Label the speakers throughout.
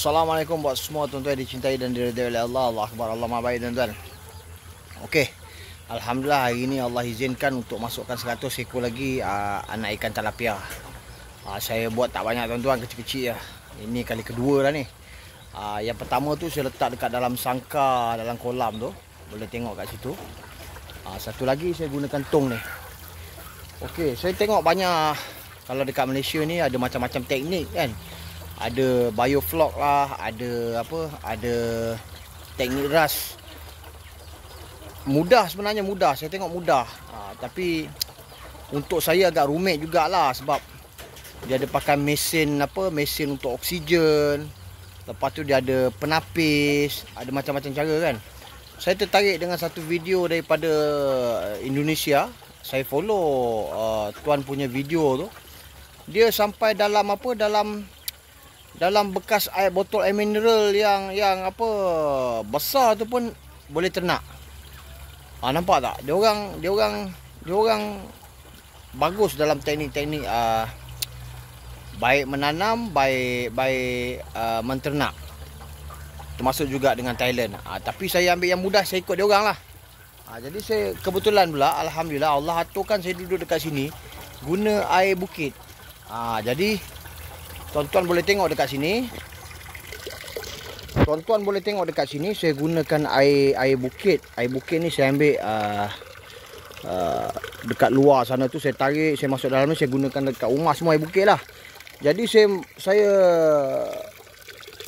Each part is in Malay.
Speaker 1: Assalamualaikum buat semua tuan-tuan dicintai dan diridai oleh Allah. Allah Akbar, Allah Maha Baik tuan-tuan. Okey. Alhamdulillah hari ini Allah izinkan untuk masukkan 100 ekor lagi anak ikan tilapia. Saya buat tak banyak tuan-tuan, kecil-kecil ya. Ini kali kedua dah ni. Yang pertama tu saya letak dekat dalam sangkar, dalam kolam tu. Boleh tengok kat situ. Satu lagi saya gunakan tong ni. Okey, saya tengok banyak kalau dekat Malaysia ni ada macam-macam teknik kan. Ada biofloc lah, ada teknik ras. Mudah sebenarnya, mudah. Saya tengok mudah. Tapi untuk saya agak rumit jugalah sebab dia ada pakai mesin mesin untuk oksigen. Lepas tu dia ada penapis, ada macam-macam cara kan. Saya tertarik dengan satu video daripada Indonesia. Saya follow tuan punya video tu. Dia sampai dalam dalam bekas air botol air mineral yang besar tu pun boleh ternak. Nampak tak? Dia orang bagus dalam teknik-teknik baik menanam, baik menternak. Termasuk juga dengan Thailand. Tapi saya ambil yang mudah, saya ikut dia orang lah. Jadi saya kebetulan pula, alhamdulillah Allah aturkan saya duduk dekat sini guna air bukit. Jadi tuan-tuan boleh tengok dekat sini. Saya gunakan air bukit. Air bukit ni saya ambil dekat luar sana tu, saya tarik, saya masuk dalam ni, saya gunakan dekat rumah semua air bukit lah. Jadi saya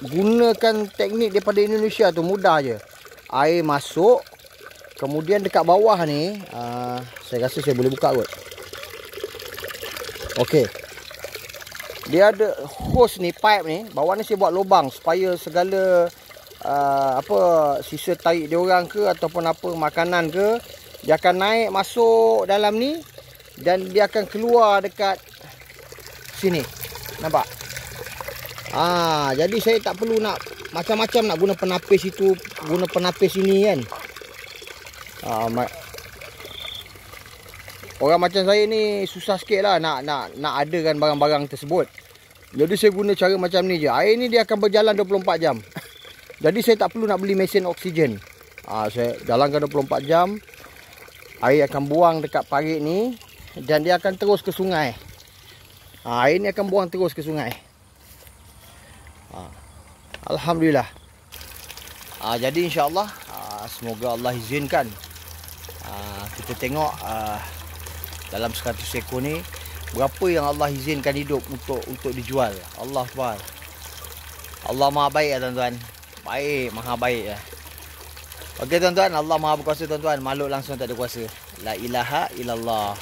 Speaker 1: gunakan teknik daripada Indonesia tu, mudah je. Air masuk, kemudian dekat bawah ni saya rasa saya boleh buka kot. Okey. Dia ada hose ni, pipe ni, bawah ni saya buat lubang supaya segala sisa tarik dia orang ke ataupun apa makanan ke, dia akan naik masuk dalam ni dan dia akan keluar dekat sini. Nampak? Jadi saya tak perlu nak macam-macam nak guna penapis itu, guna penapis ini kan. Orang macam saya ni susah sikit lah nak adakan barang-barang tersebut. Jadi saya guna cara macam ni je. Air ni dia akan berjalan 24 jam. Jadi saya tak perlu nak beli mesin oksigen. Saya jalankan 24 jam. Air akan buang dekat parit ni dan dia akan terus ke sungai. Air ni akan buang terus ke sungai. Alhamdulillah. Jadi insya-Allah semoga Allah izinkan kita tengok dalam 100 ekor ni berapa yang Allah izinkan hidup untuk dijual. Allah Akbar. Allah Maha Baik ya tuan-tuan. Baik, Maha Baik ya. Okey tuan-tuan, Allah Maha Berkuasa tuan-tuan. Makhluk langsung tak ada kuasa. La ilaha illallah.